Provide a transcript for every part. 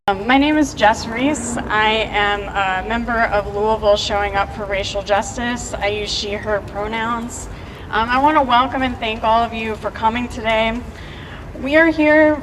My name is Jess Reese. I am a member of Louisville Showing Up for Racial Justice. I use she, her pronouns. I want to welcome and thank all of you for coming today. We are here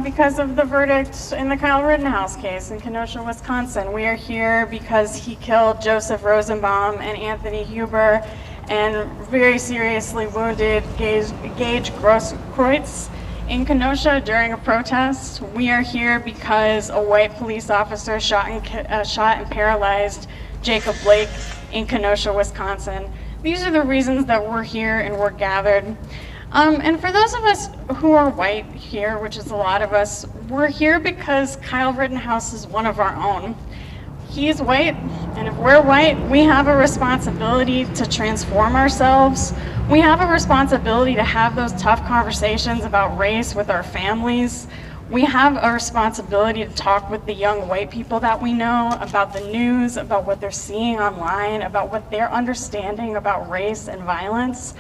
because of the verdict in the Kyle Rittenhouse case in Kenosha, Wisconsin. We are here because he killed Joseph Rosenbaum and Anthony Huber and very seriously wounded Gage Grosskreutz in Kenosha during a protest. We are here because a white police officer shot and paralyzed Jacob Blake in Kenosha, Wisconsin. These are the reasons that we're here and we're gathered. And for those of us who are white here, which is a lot of us, we're here because Kyle Rittenhouse is one of our own. He's white, and if we're white, we have a responsibility to transform ourselves. We have a responsibility to have those tough conversations about race with our families. We have a responsibility to talk with the young white people that we know about the news, about what they're seeing online, about what they're understanding about race and violence.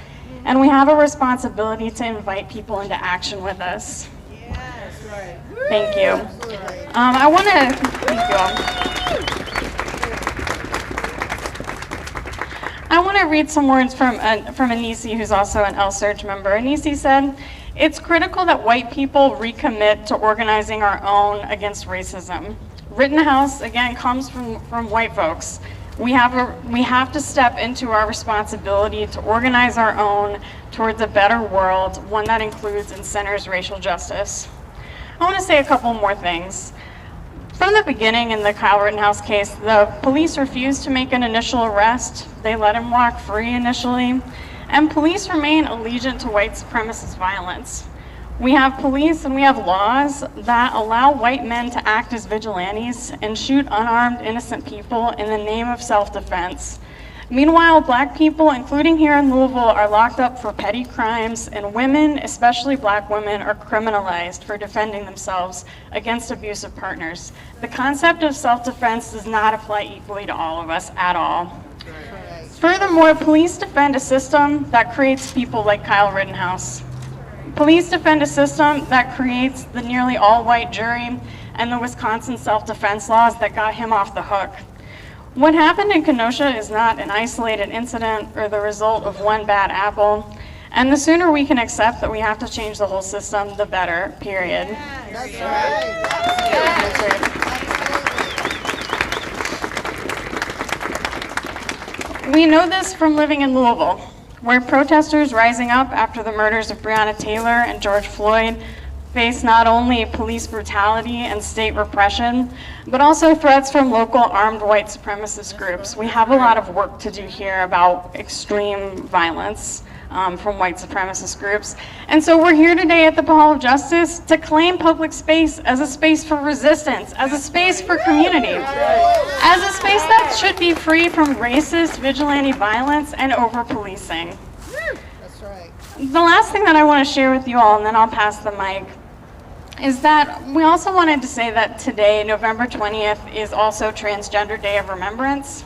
And we have a responsibility to invite people into action with us. Yes, right. Thank you. I want to read some words from Anisi, who's also an L-Surge member. Anisi said, "It's critical that white people recommit to organizing our own against racism. Rittenhouse, again, comes from white folks. We have to step into our responsibility to organize our own towards a better world, one that includes and centers racial justice." I want to say a couple more things. From the beginning in the Kyle Rittenhouse case, the police refused to make an initial arrest. They let him walk free initially, and police remain allegiant to white supremacist violence. We have police and we have laws that allow white men to act as vigilantes and shoot unarmed innocent people in the name of self-defense. Meanwhile, black people, including here in Louisville, are locked up for petty crimes, and women, especially black women, are criminalized for defending themselves against abusive partners. The concept of self-defense does not apply equally to all of us at all. Furthermore, police defend a system that creates people like Kyle Rittenhouse. Police defend a system that creates the nearly all-white jury and the Wisconsin self-defense laws that got him off the hook. What happened in Kenosha is not an isolated incident or the result of one bad apple, and the sooner we can accept that we have to change the whole system, the better, period. That's right. That's right. We know this from living in Louisville, where protesters rising up after the murders of Breonna Taylor and George Floyd face not only police brutality and state repression, but also threats from local armed white supremacist groups. We have a lot of work to do here about extreme violence from white supremacist groups. And so we're here today at the Hall of Justice to claim public space as a space for resistance, as a space for community, as a space that should be free from racist, vigilante violence and over-policing. That's right. The last thing that I want to share with you all, and then I'll pass the mic, is that we also wanted to say that today, November 20th, is also Transgender Day of Remembrance.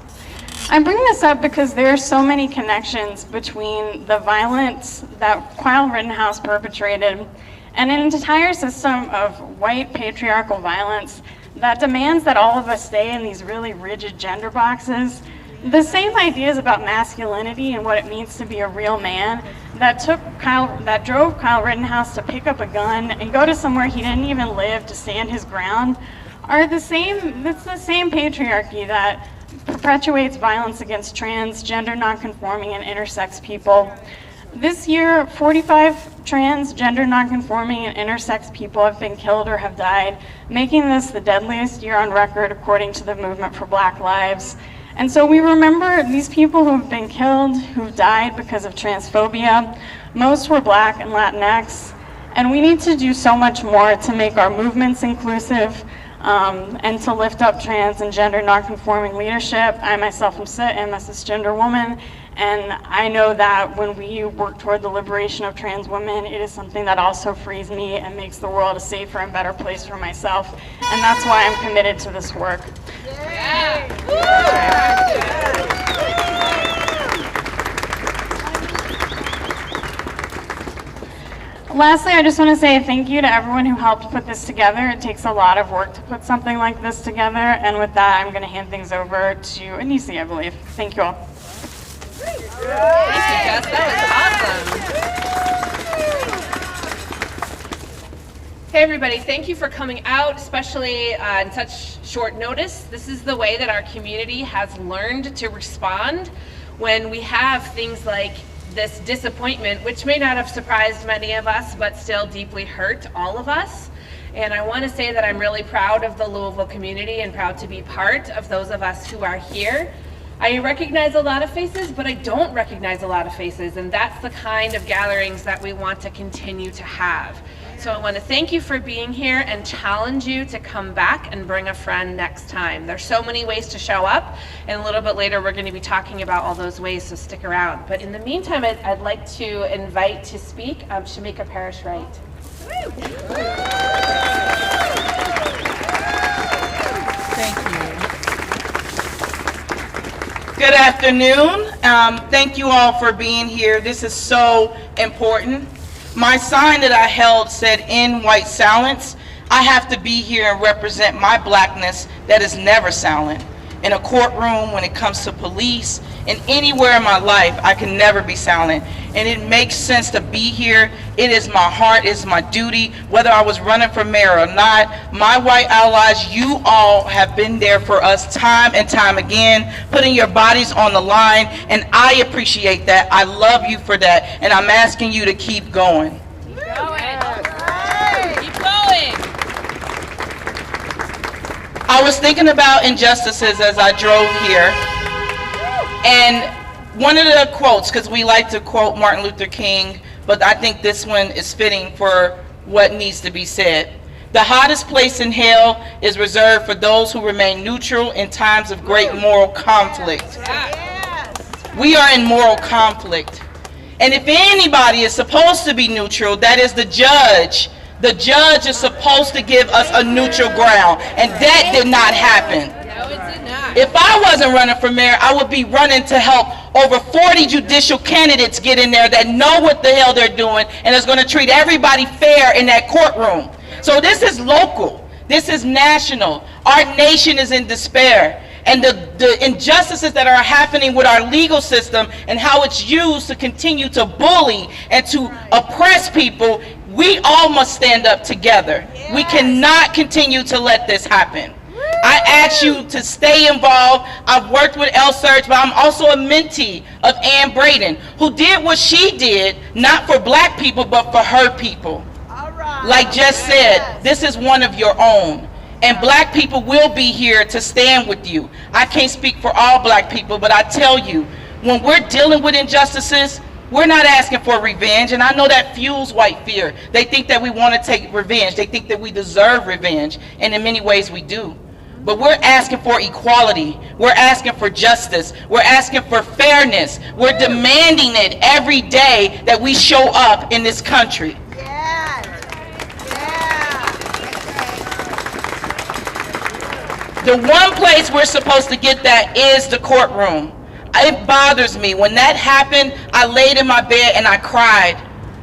I bring this up because there are so many connections between the violence that Kyle Rittenhouse perpetrated and an entire system of white patriarchal violence that demands that all of us stay in these really rigid gender boxes. The same ideas about masculinity and what it means to be a real man that drove Kyle Rittenhouse to pick up a gun and go to somewhere he didn't even live to stand his ground are the same. It's the same patriarchy that perpetuates violence against trans, gender nonconforming, and intersex people. This year, 45 trans, gender nonconforming, and intersex people have been killed or have died, making this the deadliest year on record according to the Movement for Black Lives. And so we remember these people who have been killed, who've died because of transphobia. Most were Black and Latinx. And we need to do so much more to make our movements inclusive and to lift up trans and gender nonconforming leadership. I myself am a cisgender woman, and I know that when we work toward the liberation of trans women, it is something that also frees me and makes the world a safer and better place for myself. And that's why I'm committed to this work. Lastly, I just want to say thank you to everyone who helped put this together. It takes a lot of work to put something like this together. And with that, I'm going to hand things over to Anisi, I believe. Thank you all. Thank you, Jess. That was awesome. Hey, everybody. Thank you for coming out, especially on such short notice. This is the way that our community has learned to respond when we have things like this disappointment, which may not have surprised many of us, but still deeply hurt all of us. And I want to say that I'm really proud of the Louisville community and proud to be part of those of us who are here. I recognize a lot of faces, but I don't recognize a lot of faces, and that's the kind of gatherings that we want to continue to have. So I want to thank you for being here and challenge you to come back and bring a friend next time. There's so many ways to show up, and a little bit later we're going to be talking about all those ways, so stick around. But in the meantime, I'd like to invite to speak Shamika Parrish-Wright. Thank you. Good afternoon. Thank you all for being here. This is so important. My sign that I held said, "In white silence." I have to be here and represent my blackness that is never silent. In a courtroom, when it comes to police, and anywhere in my life, I can never be silent. And it makes sense to be here. It is my heart, it's my duty, whether I was running for mayor or not. My white allies, you all have been there for us time and time again, putting your bodies on the line, and I appreciate that. I love you for that, and I'm asking you to keep going. Keep going. Keep going. I was thinking about injustices as I drove here, and one of the quotes, because we like to quote Martin Luther King, but I think this one is fitting for what needs to be said. The hottest place in hell is reserved for those who remain neutral in times of great moral conflict. We are in moral conflict. And if anybody is supposed to be neutral, that is the judge. The judge is supposed to give us a neutral ground, and that did not happen. No, it did not. If I wasn't running for mayor, I would be running to help over 40 judicial candidates get in there that know what the hell they're doing and is going to treat everybody fair in that courtroom. So this is local. This is national. Our nation is in despair. And the injustices that are happening with our legal system and how it's used to continue to bully and to oppress people, we all must stand up together. We cannot continue to let this happen. I ask you to stay involved. I've worked with El Surge, but I'm also a mentee of Ann Braden, who did what she did, not for black people, but for her people. Like Jess said, this is one of your own. And black people will be here to stand with you. I can't speak for all black people, but I tell you, when we're dealing with injustices, we're not asking for revenge, and I know that fuels white fear. They think that we want to take revenge. They think that we deserve revenge, and in many ways we do. But we're asking for equality. We're asking for justice. We're asking for fairness. We're demanding it every day that we show up in this country. The one place we're supposed to get that is the courtroom. It bothers me. When that happened, I laid in my bed and I cried.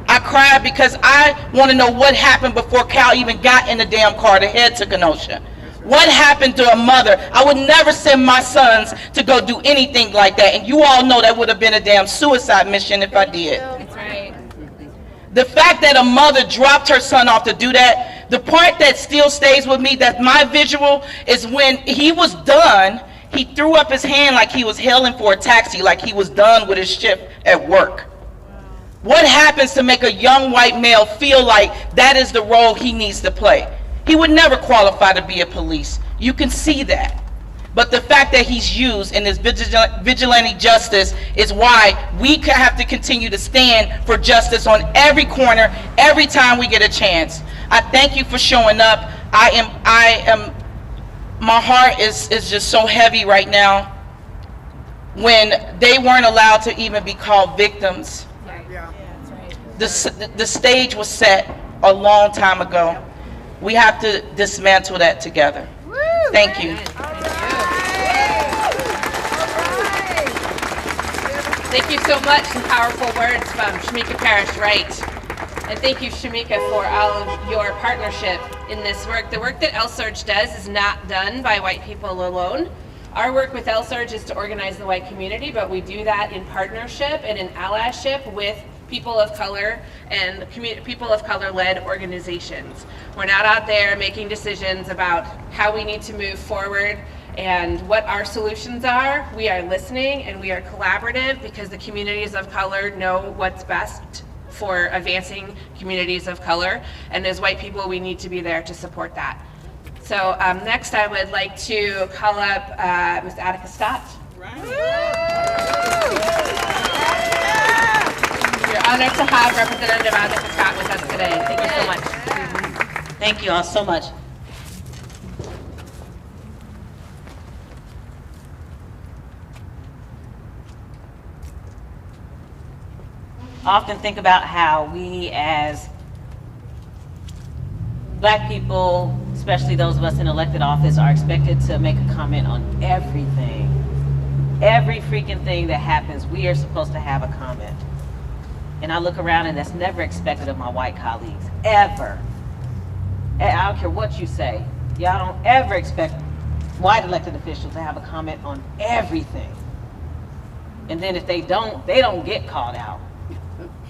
I cried because I want to know what happened before Kyle even got in the damn car to head to Kenosha. What happened to a mother? I would never send my sons to go do anything like that. And you all know that would have been a damn suicide mission if I did. That's right. The fact that a mother dropped her son off to do that, the part that still stays with me, that my visual, is when he was done, he threw up his hand like he was hailing for a taxi, like he was done with his shift at work. What happens to make a young white male feel like that is the role he needs to play? He would never qualify to be a police. You can see that. But the fact that he's used in this vigilante justice is why we have to continue to stand for justice on every corner, every time we get a chance. I thank you for showing up. My heart is just so heavy right now when they weren't allowed to even be called victims. The stage was set a long time ago. We have to dismantle that together. Thank you. Thank you so much. Some powerful words from Shamika Parrish-Wright. And thank you, Shamika, for all of your partnership in this work. The work that LSurge does is not done by white people alone. Our work with LSurge is to organize the white community, but we do that in partnership and in allyship with people of color and people of color-led organizations. We're not out there making decisions about how we need to move forward and what our solutions are. We are listening and we are collaborative because the communities of color know what's best for advancing communities of color. And as white people, we need to be there to support that. So next I would like to call up Ms. Attica Scott. We're honored to have Representative Attica Scott with us today. Thank you so much. Thank you all so much. I often think about how we as Black people, especially those of us in elected office, are expected to make a comment on everything. Every freaking thing that happens, we are supposed to have a comment. And I look around and that's never expected of my white colleagues, ever. I don't care what you say. Y'all don't ever expect white elected officials to have a comment on everything. And then if they don't get called out.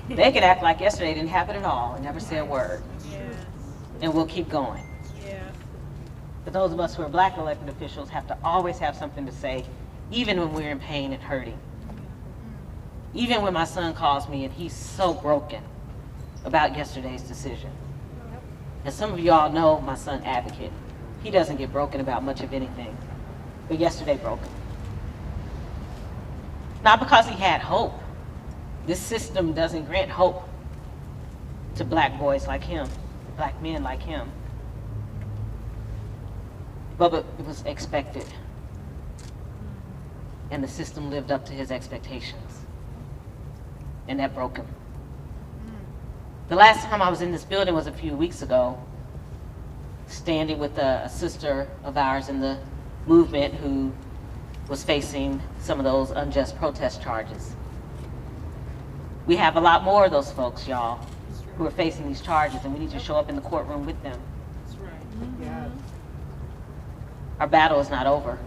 They can act like yesterday didn't happen at all and never say a word. And we'll keep going. But those of us who are Black elected officials have to always have something to say, even when we're in pain and hurting. Even when my son calls me and he's so broken about yesterday's decision. And some of y'all know my son Advocate. He doesn't get broken about much of anything, but yesterday broke him. Not because he had hope. This system doesn't grant hope to Black boys like him, Black men like him. But it was expected. And the system lived up to his expectations. And that broke him. The last time I was in this building was a few weeks ago, standing with a sister of ours in the movement who was facing some of those unjust protest charges. We have a lot more of those folks, y'all, who are facing these charges, and we need to show up in the courtroom with them. That's right. Our battle is not over.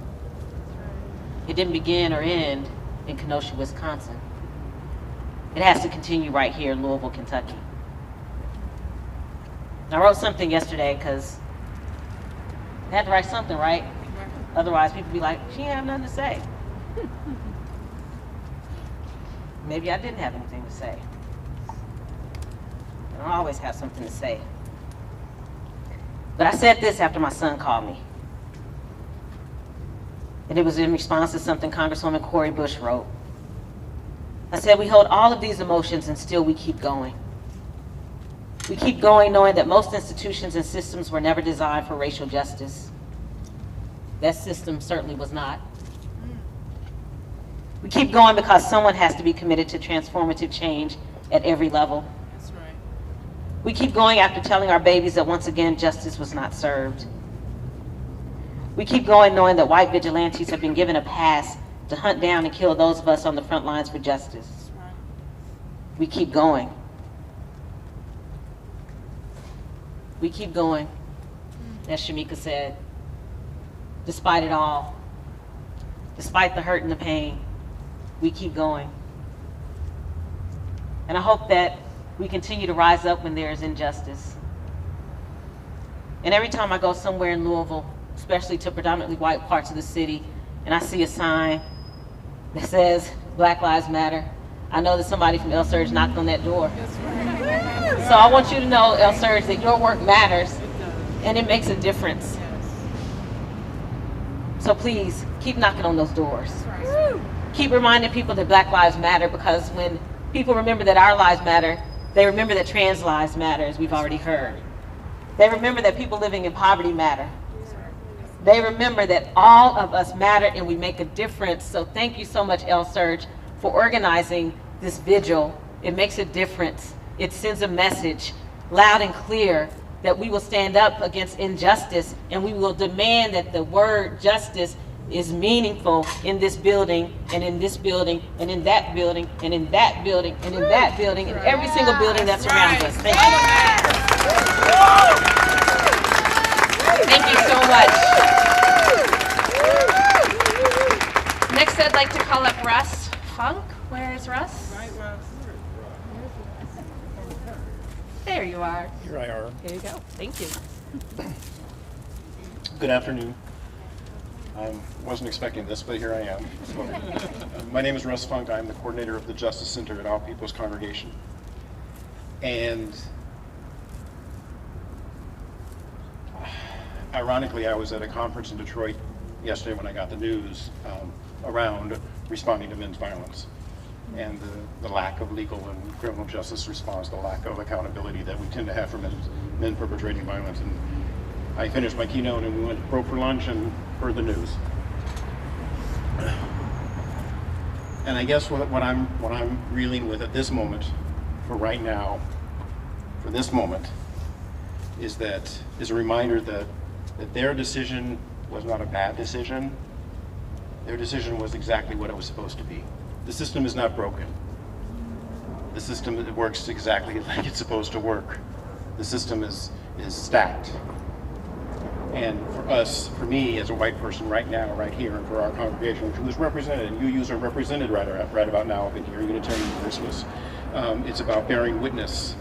It didn't begin or end in Kenosha, Wisconsin. It has to continue right here in Louisville, Kentucky. I wrote something yesterday because I had to write something, right? Otherwise, people be like, she ain't have nothing to say. Maybe I didn't have anything to say. I don't always have something to say. But I said this after my son called me. And it was in response to something Congresswoman Cori Bush wrote. I said, we hold all of these emotions and still we keep going. We keep going knowing that most institutions and systems were never designed for racial justice. That system certainly was not. We keep going because someone has to be committed to transformative change at every level. That's right. We keep going after telling our babies that once again justice was not served. We keep going knowing that white vigilantes have been given a pass to hunt down and kill those of us on the front lines for justice. That's right. We keep going. We keep going, as Shamika said, despite it all, despite the hurt and the pain, we keep going. And I hope that we continue to rise up when there is injustice. And every time I go somewhere in Louisville, especially to predominantly white parts of the city, and I see a sign that says Black Lives Matter, I know that somebody from LSurge knocked on that door. So I want you to know, LSurge, that your work matters and it makes a difference. So please, keep knocking on those doors. Keep reminding people that Black lives matter, because when people remember that our lives matter, they remember that trans lives matter, as we've already heard. They remember that people living in poverty matter. They remember that all of us matter and we make a difference. So thank you so much, LSurge, for organizing this vigil. It makes a difference. It sends a message loud and clear that we will stand up against injustice and we will demand that the word justice is meaningful in this building, and in this building, and in that building, and in that building, and in that building, and every single building that surrounds us. Thank you. Thank you so much. Next, I'd like to call up Russ Funk. Where is Russ? There you are. Here I are. Here you go. Thank you. Good afternoon. I wasn't expecting this, but here I am. My name is Russ Funk. I'm the coordinator of the Justice Center at All People's Congregation. And ironically, I was at a conference in Detroit yesterday when I got the news around responding to men's violence and the lack of legal and criminal justice response, the lack of accountability that we tend to have for men perpetrating violence. And I finished my keynote and we broke for lunch and heard the news. And I guess what I'm reeling with at this moment, for right now, for this moment, is a reminder that their decision was not a bad decision. Their decision was exactly what it was supposed to be. The system is not broken. The system works exactly like it's supposed to work. The system is stacked. And for us, for me as a white person right now, right here, and for our congregation, which was represented, and you are represented right about now up in here, Unitarian Universalists, it's about bearing witness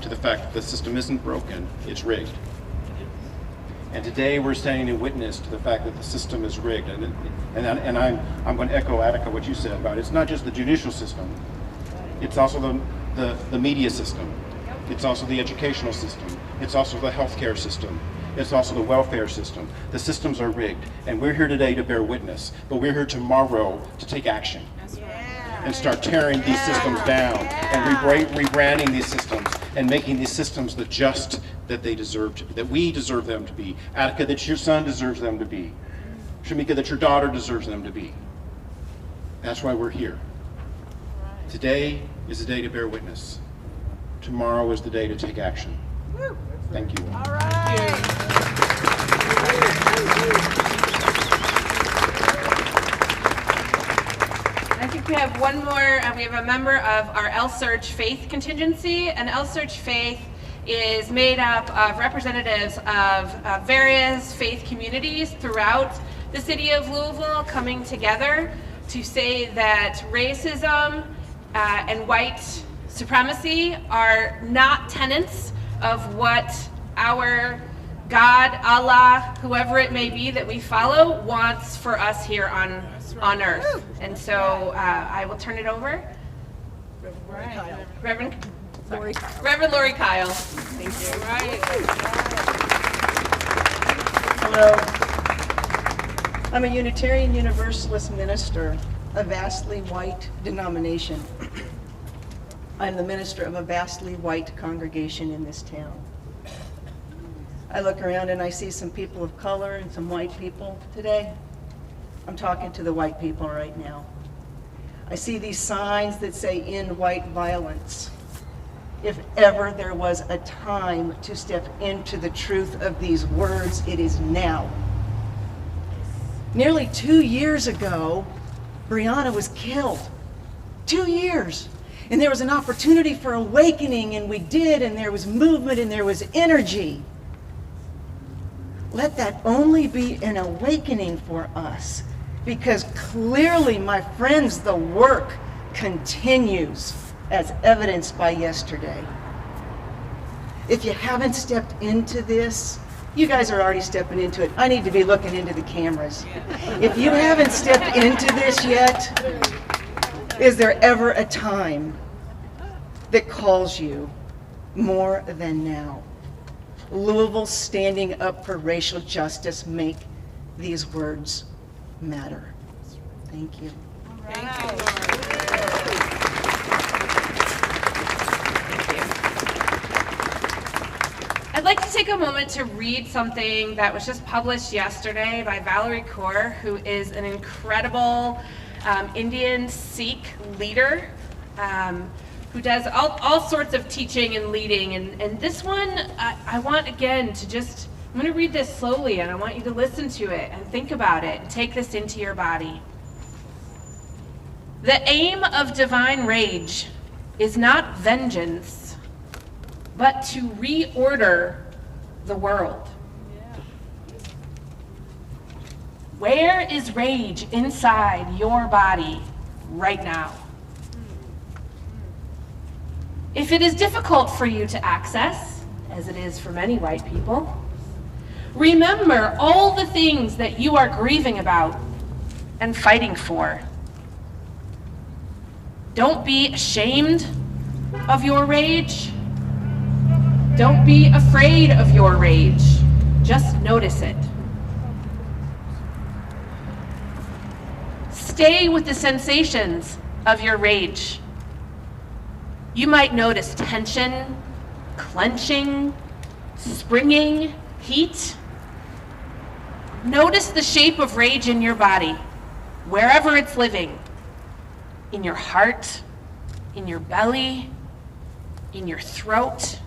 to the fact that the system isn't broken, it's rigged. And today we're standing in witness to the fact that the system is rigged. And I'm going to echo Attica what you said about it. It's not just the judicial system, it's also the media system. It's also the educational system. It's also the healthcare system. It's also the welfare system. The systems are rigged, and we're here today to bear witness, but we're here tomorrow to take action and start tearing these systems down and rebranding these systems and making these systems the just that they deserve to be, that we deserve them to be. Attica, that your son deserves them to be. Shamika, that your daughter deserves them to be. That's why we're here. Today is the day to bear witness. Tomorrow is the day to take action. Thank you. All right. I think we have one more. We have a member of our El Surge Faith contingency, and El Surge Faith is made up of representatives of various faith communities throughout the city of Louisville coming together to say that racism and white supremacy are not tenets of what our God, Allah, whoever it may be that we follow, wants for us here on earth. And so I will turn it over. Reverend Lori Kyle. Thank you. Hello. I'm a Unitarian Universalist minister, a vastly white denomination. I'm the minister of a vastly white congregation in this town. I look around and I see some people of color and some white people today. I'm talking to the white people right now. I see these signs that say "End white violence." If ever there was a time to step into the truth of these words, it is now. Nearly 2 years ago, Breonna was killed. 2 years. And there was an opportunity for awakening, and we did, and there was movement, and there was energy. Let that only be an awakening for us, because clearly, my friends, the work continues, as evidenced by yesterday. If you haven't stepped into this, you guys are already stepping into it. I need to be looking into the cameras. If you haven't stepped into this yet, is there ever a time that calls you more than now? Louisville standing up for racial justice, make these words matter. Thank you. I'd like to take a moment to read something that was just published yesterday by Valerie Kaur, who is an incredible Indian Sikh leader who does all sorts of teaching and leading. And this one, I want again to just I'm going to read this slowly, and I want you to listen to it and think about it and take this into your body. The aim of divine rage is not vengeance, but to reorder the world. Where is rage inside your body right now? If it is difficult for you to access, as it is for many white people, remember all the things that you are grieving about and fighting for. Don't be ashamed of your rage. Don't be afraid of your rage. Just notice it. Stay with the sensations of your rage. You might notice tension, clenching, springing, heat. Notice the shape of rage in your body, wherever it's living. In your heart, in your belly, in your throat,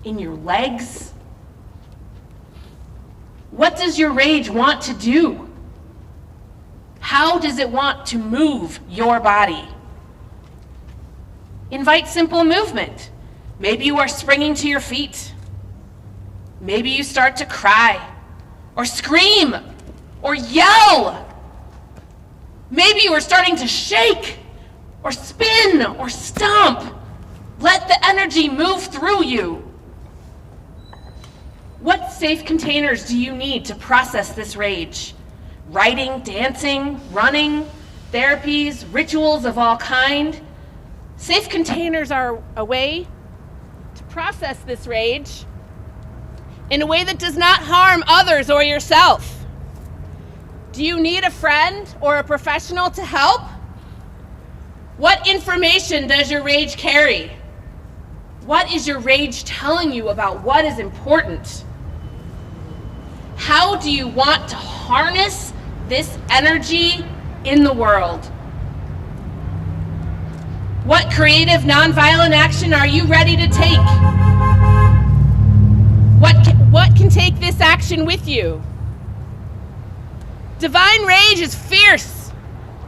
in your legs. What does your rage want to do? How does it want to move your body? Invite simple movement. Maybe you are springing to your feet. Maybe you start to cry or scream or yell. Maybe you are starting to shake or spin or stomp. Let the energy move through you. What safe containers do you need to process this rage? Writing, dancing, running, therapies, rituals of all kind. Safe containers are a way to process this rage in a way that does not harm others or yourself. Do you need a friend or a professional to help? What information does your rage carry? What is your rage telling you about what is important? How do you want to harness this energy in the world? What creative nonviolent action are you ready to take? What can take this action with you? Divine rage is fierce,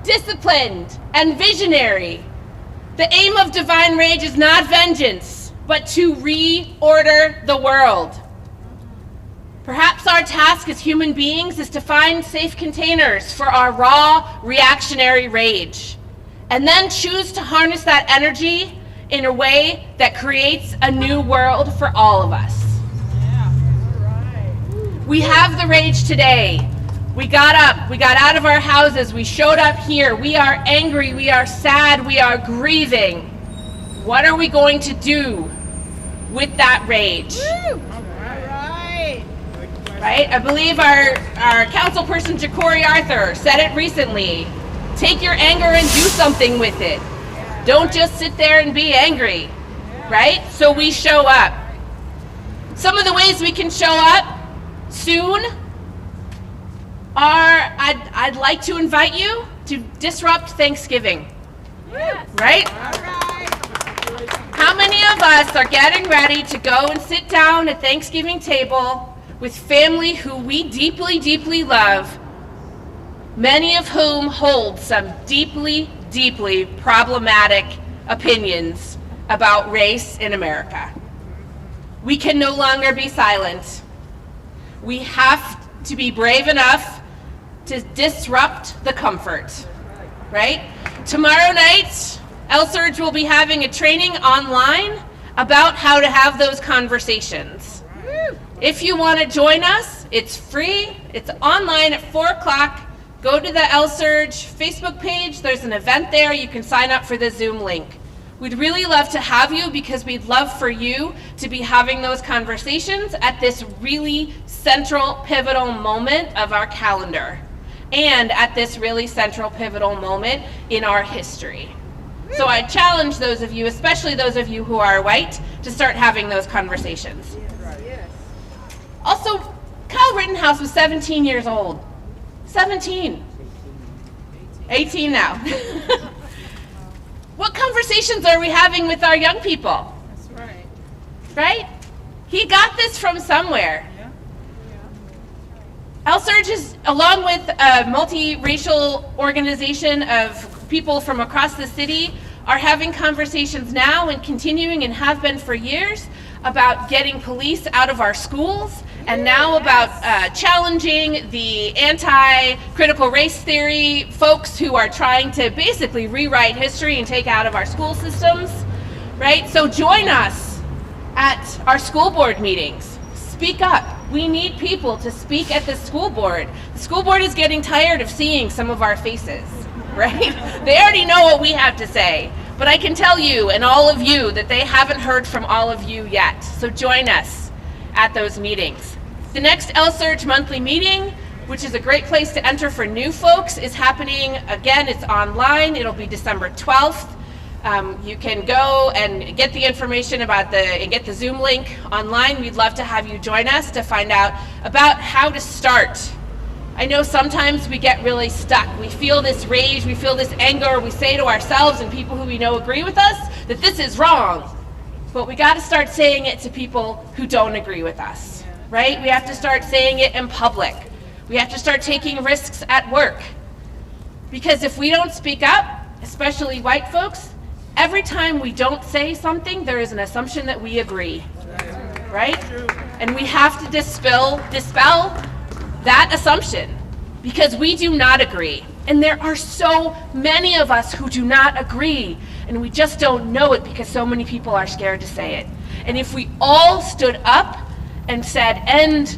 disciplined, and visionary. The aim of divine rage is not vengeance, but to reorder the world. Perhaps our task as human beings is to find safe containers for our raw, reactionary rage, and then choose to harness that energy in a way that creates a new world for all of us. We have the rage today. We got up, we got out of our houses, we showed up here. We are angry, we are sad, we are grieving. What are we going to do with that rage? Right? I believe our councilperson, Ja'Cory Arthur, said it recently. Take your anger and do something with it. Don't just sit there and be angry, right? So we show up. Some of the ways we can show up soon are, I'd like to invite you to disrupt Thanksgiving, right? How many of us are getting ready to go and sit down at Thanksgiving table with family who we deeply, deeply love, many of whom hold some deeply, deeply problematic opinions about race in America? We can no longer be silent. We have to be brave enough to disrupt the comfort, right? Tomorrow night, El-Surge will be having a training online about how to have those conversations. If you want to join us, it's free. It's online at 4 o'clock. Go to the El-Surge Facebook page. There's an event there. You can sign up for the Zoom link. We'd really love to have you because we'd love for you to be having those conversations at this really central, pivotal moment of our calendar and at this really central, pivotal moment in our history. So I challenge those of you, especially those of you who are white, to start having those conversations. Also, Kyle Rittenhouse was 17 years old. 17. 18 now. What conversations are we having with our young people? That's right. Right? He got this from somewhere. Yeah. LSurge is, along with a multiracial organization of people from across the city, are having conversations now and continuing and have been for years about getting police out of our schools, and now about challenging the anti-critical race theory folks who are trying to basically rewrite history and take out of our school systems, right? So join us at our school board meetings. Speak up. We need people to speak at the school board. The school board is getting tired of seeing some of our faces, right? They already know what we have to say. But I can tell you and all of you that they haven't heard from all of you yet. So join us at those meetings. The next LSurge monthly meeting, which is a great place to enter for new folks, is happening again. It's online. It'll be December 12th. You can go and get the information about and get the Zoom link online. We'd love to have you join us to find out about how to start. I know sometimes we get really stuck. We feel this rage, we feel this anger, we say to ourselves and people who we know agree with us that this is wrong. But we gotta start saying it to people who don't agree with us, right? We have to start saying it in public. We have to start taking risks at work. Because if we don't speak up, especially white folks, every time we don't say something, there is an assumption that we agree, right? And we have to dispel that assumption, because we do not agree. And there are so many of us who do not agree, and we just don't know it because so many people are scared to say it. And if we all stood up and said, end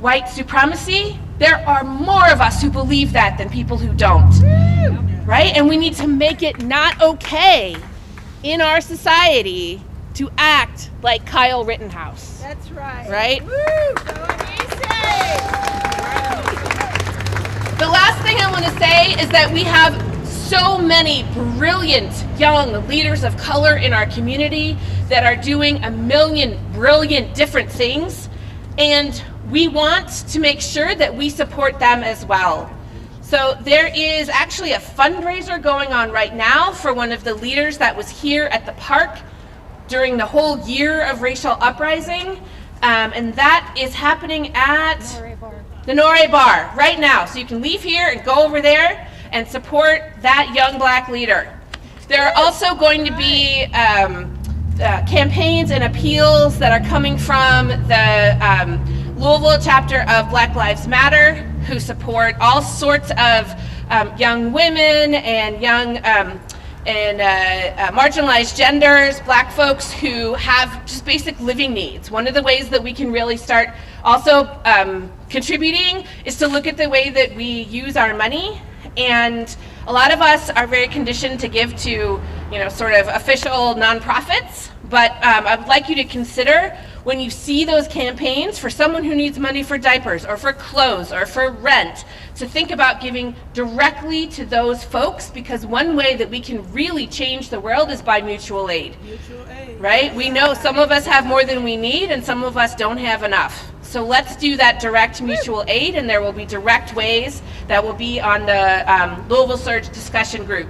white supremacy, there are more of us who believe that than people who don't, right? And we need to make it not okay in our society to act like Kyle Rittenhouse. That's right. Right? Woo! So easy! The last thing I want to say is that we have so many brilliant young leaders of color in our community that are doing a million brilliant different things, and we want to make sure that we support them as well. So there is actually a fundraiser going on right now for one of the leaders that was here at the park during the whole year of racial uprising, and that is happening at the Nore Bar right now. So you can leave here and go over there and support that young black leader. There are also going to be campaigns and appeals that are coming from the Louisville chapter of Black Lives Matter, who support all sorts of young women and young marginalized genders, black folks who have just basic living needs. One of the ways that we can really start also contributing is to look at the way that we use our money. And a lot of us are very conditioned to give to, sort of official nonprofits, but I would like you to consider, when you see those campaigns for someone who needs money for diapers or for clothes or for rent, to think about giving directly to those folks, because one way that we can really change the world is by mutual aid. Right? We know some of us have more than we need and some of us don't have enough. So let's do that direct mutual aid, and there will be direct ways that will be on the Louisville Surge discussion group.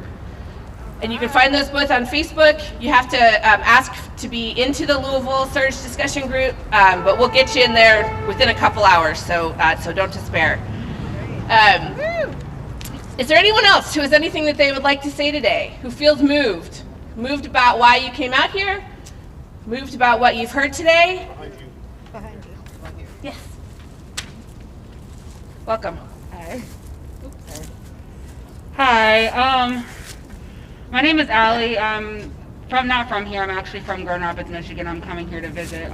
And you can find those both on Facebook. You have to ask to be into the Louisville Surge discussion group, but we'll get you in there within a couple hours, so don't despair. Is there anyone else who has anything that they would like to say today, who feels moved? Moved about why you came out here? Moved about what you've heard today? Behind you. Yes. Welcome. Hi, my name is Allie. I'm not from here. I'm actually from Grand Rapids, Michigan. I'm coming here to visit.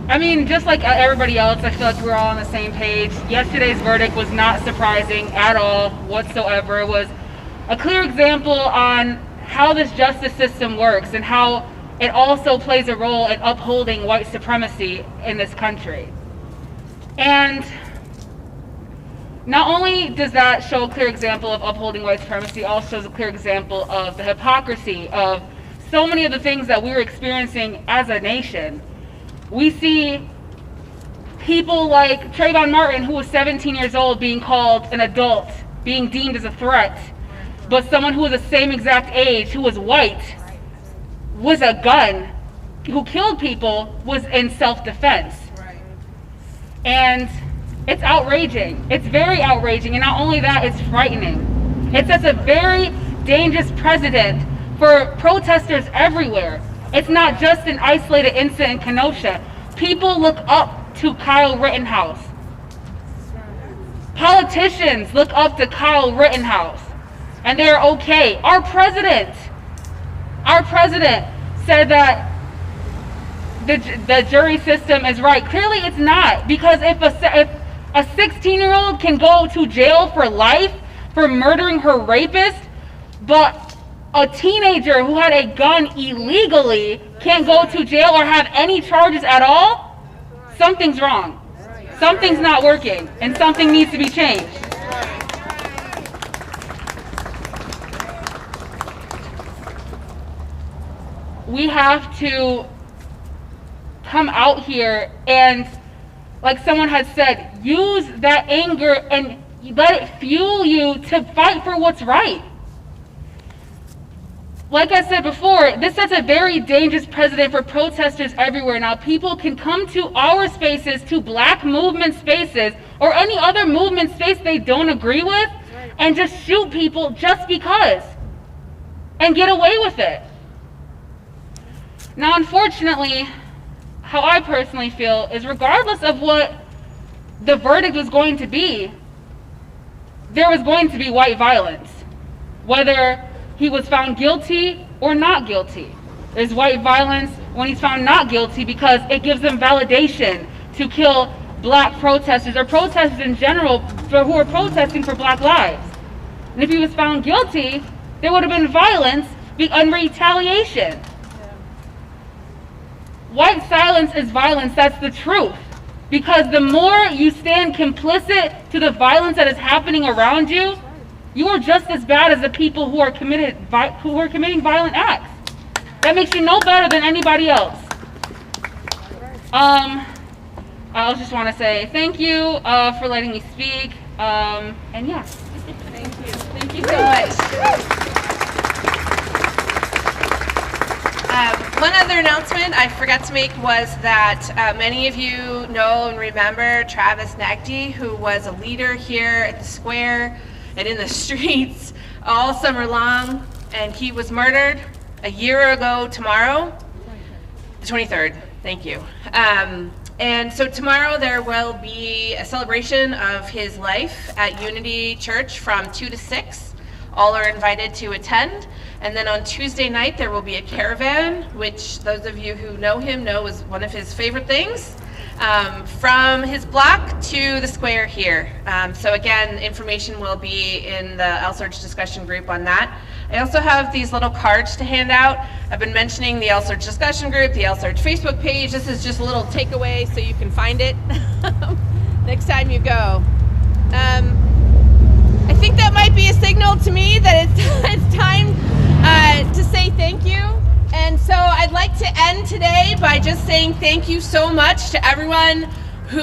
I mean, just like everybody else, I feel like we're all on the same page. Yesterday's verdict was not surprising at all whatsoever. It was a clear example on how this justice system works and how it also plays a role in upholding white supremacy in this country. And not only does that show a clear example of upholding white supremacy, it also shows a clear example of the hypocrisy of so many of the things that we're experiencing as a nation. We see people like Trayvon Martin, who was 17 years old, being called an adult, being deemed as a threat. But someone who was the same exact age, who was white, with a gun, who killed people, was in self-defense. And it's outraging. It's very outraging. And not only that, it's frightening. It sets a very dangerous precedent for protesters everywhere. It's not just an isolated incident in Kenosha. People look up to Kyle Rittenhouse. Politicians look up to Kyle Rittenhouse, and they're okay. Our president said that the jury system is right. Clearly it's not, because if a 16-year-old can go to jail for life for murdering her rapist, but a teenager who had a gun illegally can't go to jail or have any charges at all, something's wrong. Something's not working, and something needs to be changed. We have to come out here and, like someone had said, use that anger and let it fuel you to fight for what's right. Like I said before, this sets a very dangerous precedent for protesters everywhere. Now, people can come to our spaces, to Black movement spaces, or any other movement space they don't agree with, and just shoot people just because, and get away with it. Now, unfortunately, how I personally feel is, regardless of what the verdict was going to be, there was going to be white violence, whether he was found guilty or not guilty. There's white violence when he's found not guilty, because it gives them validation to kill Black protesters, or protesters in general who are protesting for Black lives. And if he was found guilty, there would have been violence and retaliation. White silence is violence, that's the truth. Because the more you stand complicit to the violence that is happening around you, you are just as bad as the people who are committing violent acts. That makes you no better than anybody else. I just want to say thank you for letting me speak. And yeah. Thank you so much. One other announcement I forgot to make was that many of you know and remember Travis Nagdi, who was a leader here at the square and in the streets all summer long, and he was murdered a year ago tomorrow, the 23rd. Thank you. And so tomorrow there will be a celebration of his life at Unity Church from 2 to 6. All are invited to attend. And then on Tuesday night there will be a caravan, which those of you who know him know is one of his favorite things, from his block to the square here. So again, information will be in the L-Search discussion group on that. I also have these little cards to hand out. I've been mentioning the L-Search discussion group, the L-Search Facebook page. This is just a little takeaway so you can find it next time you go. I think that might be a signal to me that it's time to say thank you. And so I'd like to end today by just saying thank you so much to everyone who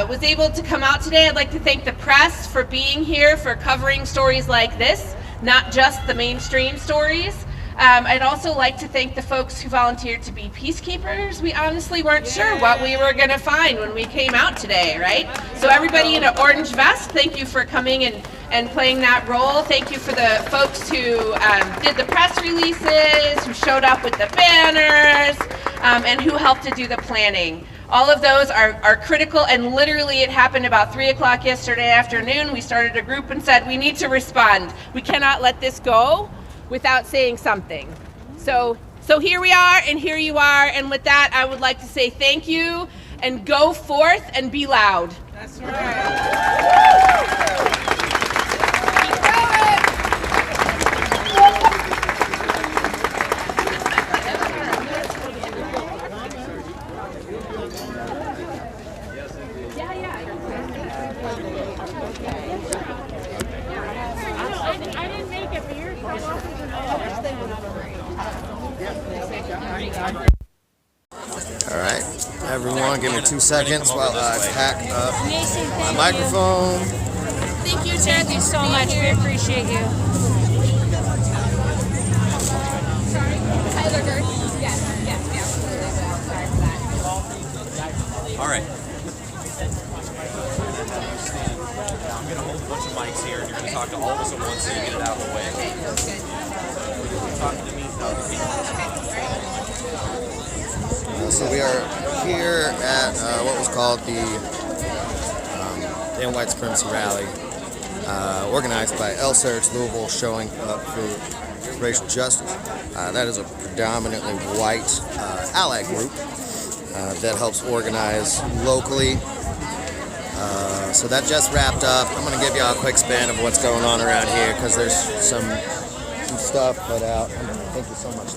was able to come out today. I'd like to thank the press for being here, for covering stories like this, not just the mainstream stories. I'd also like to thank the folks who volunteered to be peacekeepers. We honestly weren't sure what we were going to find when we came out today, right? So everybody in an orange vest, thank you for coming and playing that role. Thank you for the folks who did the press releases, who showed up with the banners, and who helped to do the planning. All of those are critical, and literally it happened about 3 o'clock yesterday afternoon. We started a group and said, we need to respond. We cannot let this go without saying something. So here we are, and here you are, and with that, I would like to say thank you, and go forth and be loud. That's right. All right, everyone, give me 2 seconds while I pack up my microphone. Thank you, Chad. Thank you so much. We appreciate you. All right. I'm going to hold a bunch of mics here, and you're going to talk to all of us at once so you get it out of the way. Talking to me, So we are here at what was called the White Supremacy Rally, organized by LSERTS Louisville, showing up for racial justice. That is a predominantly white ally group that helps organize locally. So that just wrapped up. I'm going to give y'all a quick spin of what's going on around here because there's some stuff put out. Thank you so much.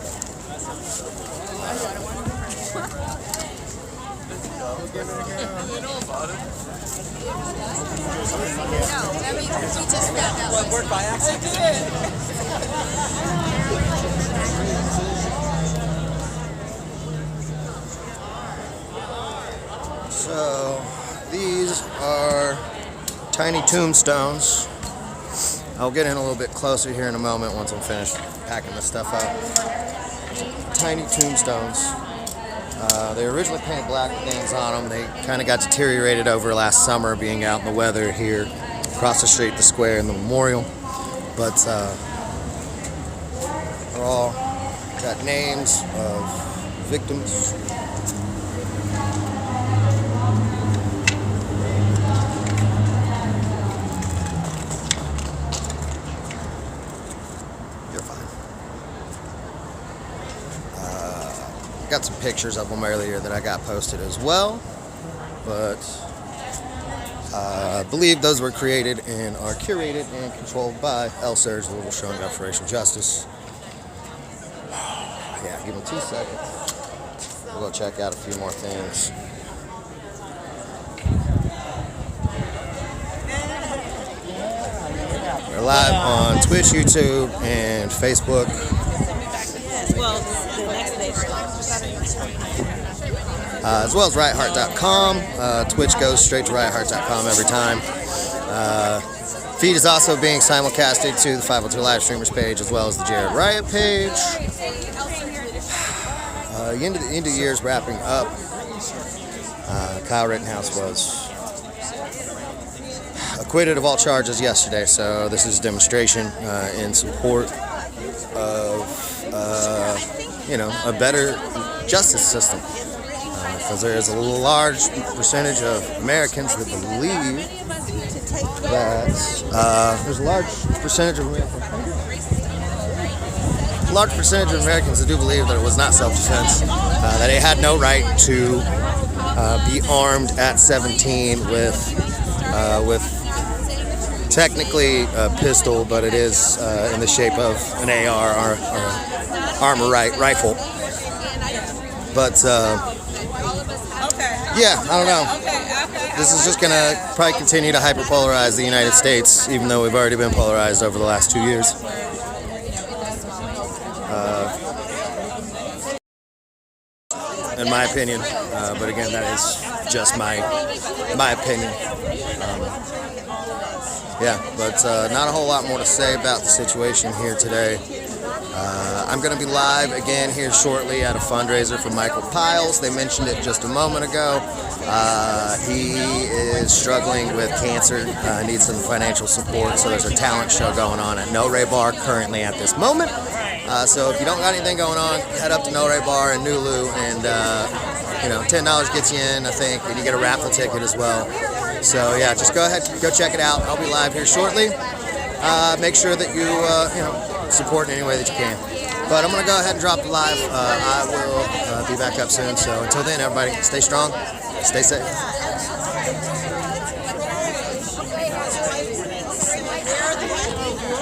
So these are tiny tombstones. I'll get in a little bit closer here in a moment once I'm finished packing this stuff up. Tiny tombstones. They originally painted black with names on them. They kind of got deteriorated over last summer being out in the weather here across the street, the square, and the memorial. But they're all got names of victims. Got some pictures of them earlier that I got posted as well, but I believe those were created and are curated and controlled by LSERTS Louisville, showing up for racial justice. Yeah, give me 2 seconds. We'll go check out a few more things. We're live on Twitch, YouTube, and Facebook. As well as rightheart.com. Twitch goes straight to rightheart.com every time. Feed is also being simulcasted to the 502 live streamers page as well as the Jared Riot page. The end of the year is wrapping up. Kyle Rittenhouse was acquitted of all charges yesterday, so this is a demonstration in support of a better justice system. Because there is a large percentage of Americans that believe that there's a large percentage of Americans that do believe that it was not self-defense, that they had no right to be armed at 17 with technically a pistol, but it is in the shape of an AR or armor rifle. But yeah, I don't know. This is just going to probably continue to hyperpolarize the United States, even though we've already been polarized over the last 2 years. In my opinion, but again, that is just my opinion. Not a whole lot more to say about the situation here today. I'm going to be live again here shortly at a fundraiser for Michael Piles. They mentioned it just a moment ago. He is struggling with cancer, needs some financial support, so there's a talent show going on at No Ray Bar currently at this moment. So if you don't got anything going on, head up to No Ray Bar in Nulu, and $10 gets you in, I think, and you get a raffle ticket as well. So yeah, just go ahead, go check it out. I'll be live here shortly. Make sure that you support in any way that you can. But I'm going to go ahead and drop the live. I will be back up soon. So until then, everybody, stay strong, stay safe.